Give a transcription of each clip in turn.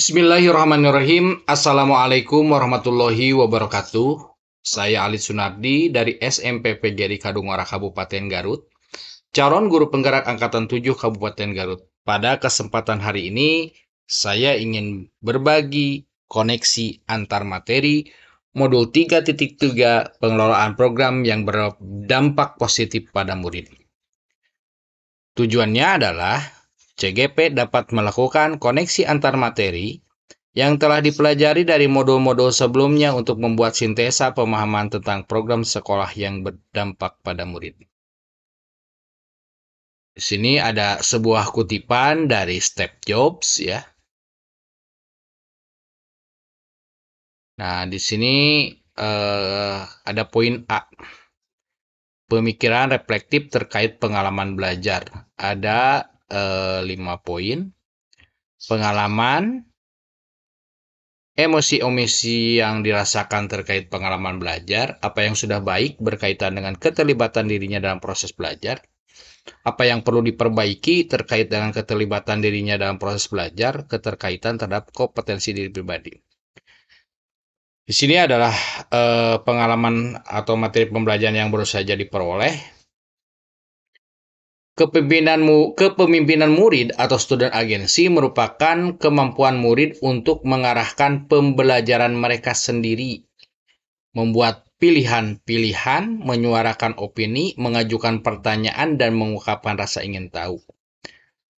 Bismillahirrahmanirrahim. Assalamualaikum warahmatullahi wabarakatuh. Saya Ali Sunardi dari SMPPGRI Kadungora Kabupaten Garut, calon guru penggerak Angkatan 7 Kabupaten Garut. Pada kesempatan hari ini, saya ingin berbagi koneksi antar materi modul 3.3 pengelolaan program yang berdampak positif pada murid. Tujuannya adalah CGP dapat melakukan koneksi antar materi yang telah dipelajari dari modul-modul sebelumnya untuk membuat sintesa pemahaman tentang program sekolah yang berdampak pada murid. Di sini ada sebuah kutipan dari Steve Jobs ya. Nah, di sini ada poin A. Pemikiran reflektif terkait pengalaman belajar. Ada 5 poin. Pengalaman, emosi-emosi yang dirasakan terkait pengalaman belajar, apa yang sudah baik berkaitan dengan keterlibatan dirinya dalam proses belajar, apa yang perlu diperbaiki terkait dengan keterlibatan dirinya dalam proses belajar, keterkaitan terhadap kompetensi diri pribadi. Di sini adalah pengalaman atau materi pembelajaran yang baru saja diperoleh. Kepemimpinan murid atau student agency merupakan kemampuan murid untuk mengarahkan pembelajaran mereka sendiri, membuat pilihan-pilihan, menyuarakan opini, mengajukan pertanyaan, dan mengungkapkan rasa ingin tahu.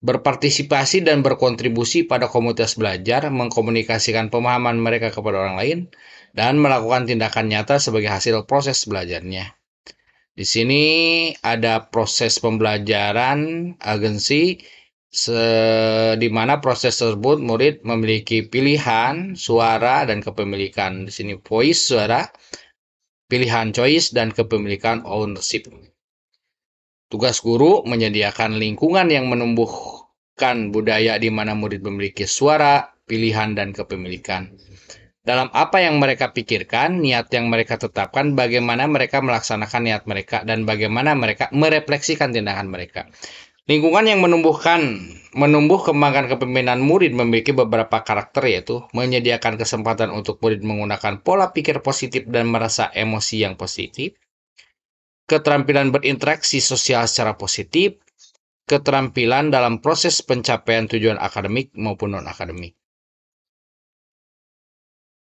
Berpartisipasi dan berkontribusi pada komunitas belajar, mengkomunikasikan pemahaman mereka kepada orang lain, dan melakukan tindakan nyata sebagai hasil proses belajarnya. Di sini ada proses pembelajaran agensi, di mana proses tersebut murid memiliki pilihan, suara, dan kepemilikan. Di sini voice, suara, pilihan choice, dan kepemilikan ownership. Tugas guru menyediakan lingkungan yang menumbuhkan budaya di mana murid memiliki suara, pilihan, dan kepemilikan. Dalam apa yang mereka pikirkan, niat yang mereka tetapkan, bagaimana mereka melaksanakan niat mereka, dan bagaimana mereka merefleksikan tindakan mereka. Lingkungan yang menumbuh kembangkan kepemimpinan murid memiliki beberapa karakter, yaitu menyediakan kesempatan untuk murid menggunakan pola pikir positif dan merasa emosi yang positif, keterampilan berinteraksi sosial secara positif, keterampilan dalam proses pencapaian tujuan akademik maupun non-akademik.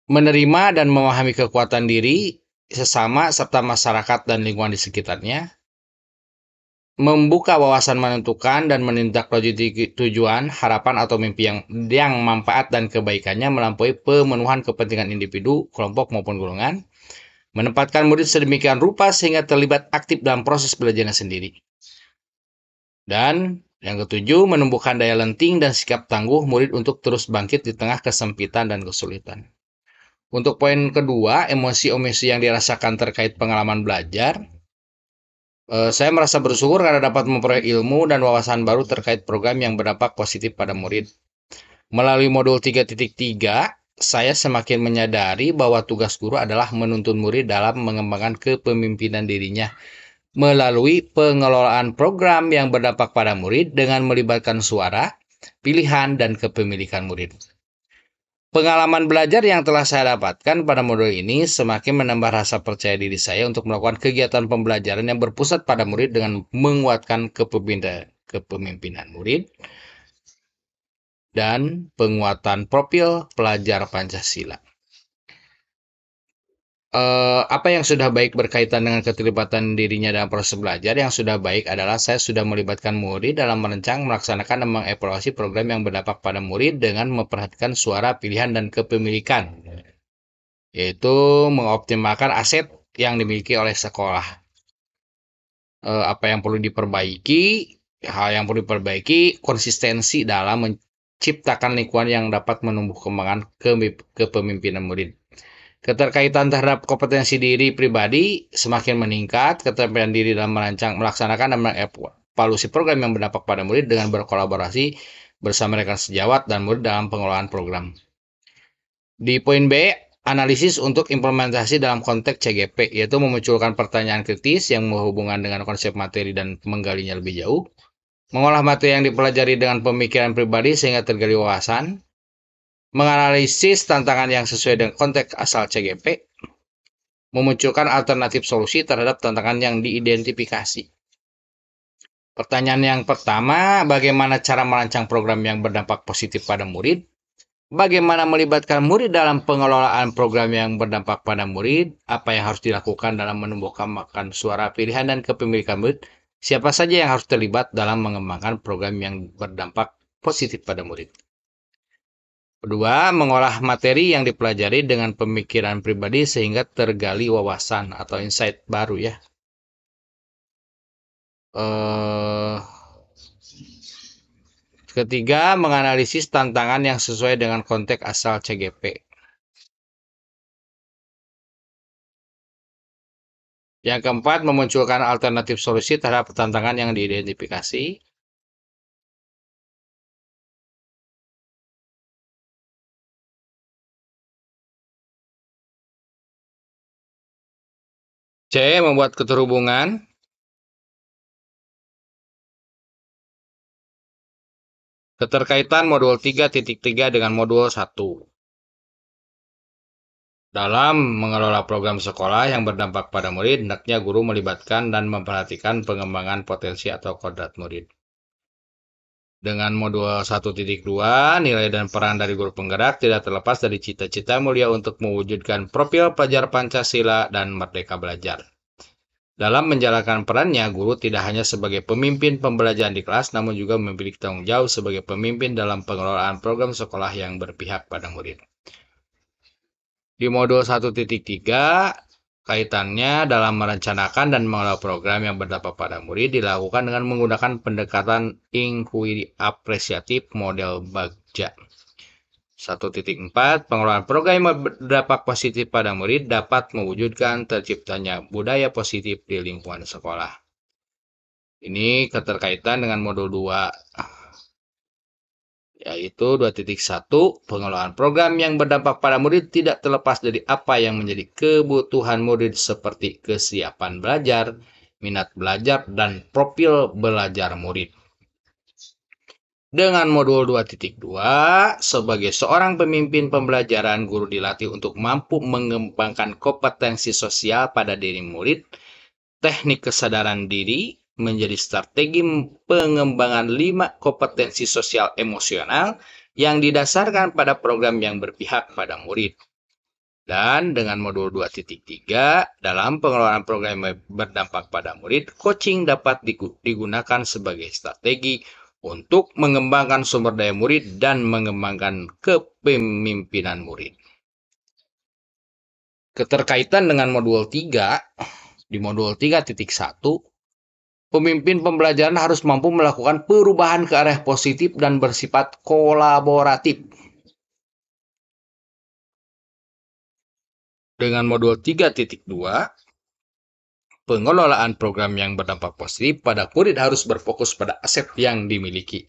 Menerima dan memahami kekuatan diri, sesama, serta masyarakat dan lingkungan di sekitarnya. Membuka wawasan menentukan dan menindaklanjuti tujuan, harapan, atau mimpi yang manfaat dan kebaikannya melampaui pemenuhan kepentingan individu, kelompok, maupun golongan. Menempatkan murid sedemikian rupa sehingga terlibat aktif dalam proses belajarnya sendiri. Dan yang ketujuh, menumbuhkan daya lenting dan sikap tangguh murid untuk terus bangkit di tengah kesempitan dan kesulitan. Untuk poin kedua, emosi-emosi yang dirasakan terkait pengalaman belajar. Saya merasa bersyukur karena dapat memperoleh ilmu dan wawasan baru terkait program yang berdampak positif pada murid. Melalui modul 3.3, saya semakin menyadari bahwa tugas guru adalah menuntun murid dalam mengembangkan kepemimpinan dirinya melalui pengelolaan program yang berdampak pada murid dengan melibatkan suara, pilihan, dan kepemilikan murid. Pengalaman belajar yang telah saya dapatkan pada modul ini semakin menambah rasa percaya diri saya untuk melakukan kegiatan pembelajaran yang berpusat pada murid dengan menguatkan kepemimpinan murid dan penguatan profil pelajar Pancasila. Apa yang sudah baik berkaitan dengan keterlibatan dirinya dalam proses belajar? Yang sudah baik adalah saya sudah melibatkan murid dalam merancang, melaksanakan, dan mengevaluasi program yang berdampak pada murid dengan memperhatikan suara, pilihan, dan kepemilikan, yaitu mengoptimalkan aset yang dimiliki oleh sekolah. Apa yang perlu diperbaiki? Hal yang perlu diperbaiki, konsistensi dalam menciptakan lingkungan yang dapat menumbuh kembangkan kepemimpinan murid. Keterkaitan terhadap kompetensi diri pribadi semakin meningkat, keterampilan diri dalam merancang, melaksanakan, dan mengevaluasi program yang berdampak pada murid dengan berkolaborasi bersama rekan sejawat dan murid dalam pengelolaan program. Di poin B, analisis untuk implementasi dalam konteks CGP, yaitu memunculkan pertanyaan kritis yang berhubungan dengan konsep materi dan menggalinya lebih jauh, mengolah materi yang dipelajari dengan pemikiran pribadi sehingga tergali wawasan, menganalisis tantangan yang sesuai dengan konteks asal CGP, memunculkan alternatif solusi terhadap tantangan yang diidentifikasi. Pertanyaan yang pertama, bagaimana cara merancang program yang berdampak positif pada murid? Bagaimana melibatkan murid dalam pengelolaan program yang berdampak pada murid? Apa yang harus dilakukan dalam menumbuhkan suara pilihan dan kepemilikan murid? Siapa saja yang harus terlibat dalam mengembangkan program yang berdampak positif pada murid? Kedua, mengolah materi yang dipelajari dengan pemikiran pribadi sehingga tergali wawasan atau insight baru ya. Ketiga, menganalisis tantangan yang sesuai dengan konteks asal CGP. Yang keempat, memunculkan alternatif solusi terhadap tantangan yang diidentifikasi. C. Membuat keterhubungan. Keterkaitan modul 3.3 dengan modul 1. Dalam mengelola program sekolah yang berdampak pada murid, hendaknya guru melibatkan dan memperhatikan pengembangan potensi atau kodrat murid. Dengan modul 1.2, nilai dan peran dari guru penggerak tidak terlepas dari cita-cita mulia untuk mewujudkan profil pelajar Pancasila dan merdeka belajar. Dalam menjalankan perannya, guru tidak hanya sebagai pemimpin pembelajaran di kelas, namun juga memiliki tanggung jawab sebagai pemimpin dalam pengelolaan program sekolah yang berpihak pada murid. Di modul 1.3, kaitannya dalam merencanakan dan mengelola program yang berdampak pada murid dilakukan dengan menggunakan pendekatan inquiry apresiatif model Bagja. 1.4, pengelolaan program yang berdampak positif pada murid dapat mewujudkan terciptanya budaya positif di lingkungan sekolah. Ini keterkaitan dengan modul 2, yaitu 2.1, pengelolaan program yang berdampak pada murid tidak terlepas dari apa yang menjadi kebutuhan murid seperti kesiapan belajar, minat belajar, dan profil belajar murid. Dengan modul 2.2, sebagai seorang pemimpin pembelajaran, guru dilatih untuk mampu mengembangkan kompetensi sosial pada diri murid, teknik kesadaran diri, menjadi strategi pengembangan 5 kompetensi sosial emosional yang didasarkan pada program yang berpihak pada murid. Dan dengan modul 2.3, dalam pengelolaan program yang berdampak pada murid, coaching dapat digunakan sebagai strategi untuk mengembangkan sumber daya murid dan mengembangkan kepemimpinan murid. Keterkaitan dengan modul 3, di modul 3.1, pemimpin pembelajaran harus mampu melakukan perubahan ke arah positif dan bersifat kolaboratif. Dengan modul 3.2, pengelolaan program yang berdampak positif pada murid harus berfokus pada aset yang dimiliki.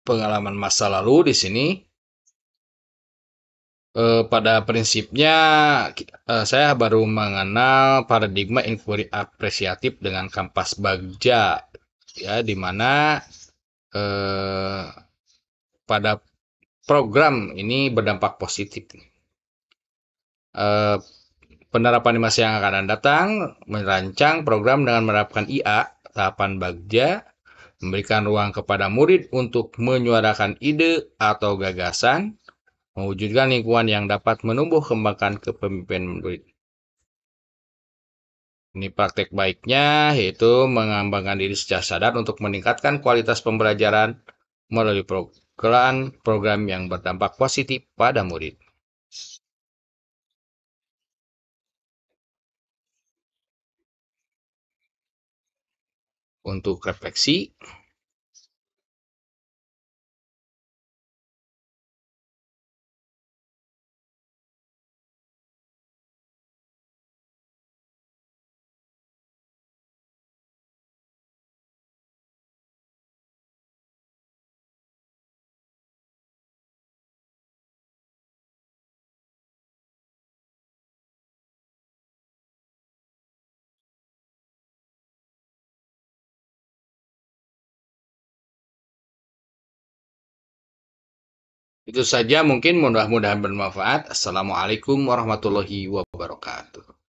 Pengalaman masa lalu di sini, pada prinsipnya saya baru mengenal paradigma inquiry apresiatif dengan Kampas Bagja, ya, di mana pada program ini berdampak positif. Penerapan di masa yang akan datang, merancang program dengan menerapkan IA, tahapan Bagja, memberikan ruang kepada murid untuk menyuarakan ide atau gagasan, mewujudkan lingkungan yang dapat menumbuh kembangkan kepemimpinan murid. Ini praktek baiknya, yaitu mengembangkan diri secara sadar untuk meningkatkan kualitas pembelajaran melalui program yang berdampak positif pada murid. Untuk refleksi, Itu saja mungkin mudah-mudahan bermanfaat. Assalamualaikum warahmatullahi wabarakatuh.